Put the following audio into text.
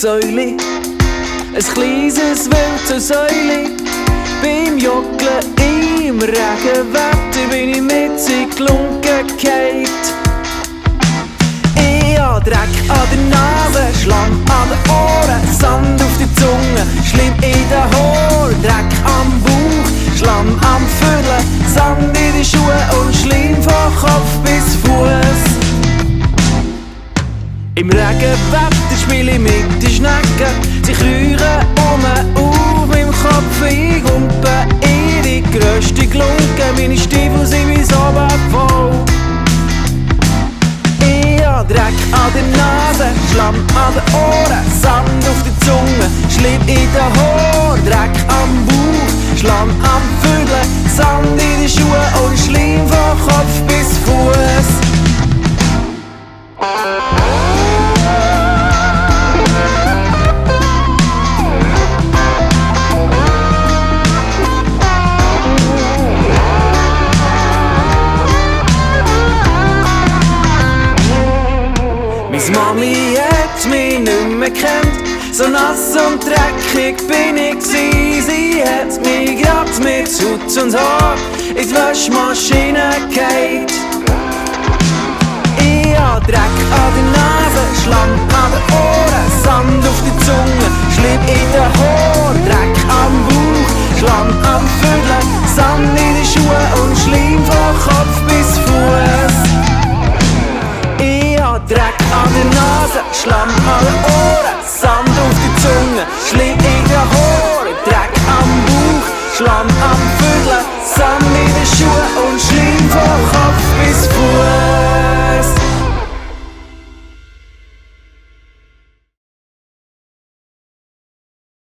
Säule, ein kleines wildes Säule. Beim Joggeln im Regenwetter bin ich mit sie gelunken gefallen. Ich hab Dreck an der Nase, Schlamm an den Ohren, Sand auf die Zunge, Schlimm in den Haaren, Dreck am Bauch, Schlamm am Viertel, Sand in die Schuhe und Schleim von Kopf bis Fuß. Im Regenwetter spiele ich mit den Schnecken, sie kriechen auf meinem Kopf, ich gumpe ihre grösste Glunke, meine Stiefel sind wie so voll. Ich hab Dreck an der Nase, Schlamm an den Ohren, Sand auf der Zunge, Schlimm in den Haaren, Dreck am Bauch, Schlamm am Viertel, Sand in die Schuhe und Schleim von Kopf bis Fuß. Mami hat mich nicht mehr kennt, so nass und dreckig bin ich gsi. Sie hat mich grad mit Hut und Haar in die Waschmaschine gehalten. Ich hab Dreck an der Nase, Schlamm an den Ohren, Sand auf die Zunge, Schlimm in den Haaren, Dreck am Bauch, Schlamm am Viertel, Sand in die Schuhe und Schleim von Kopf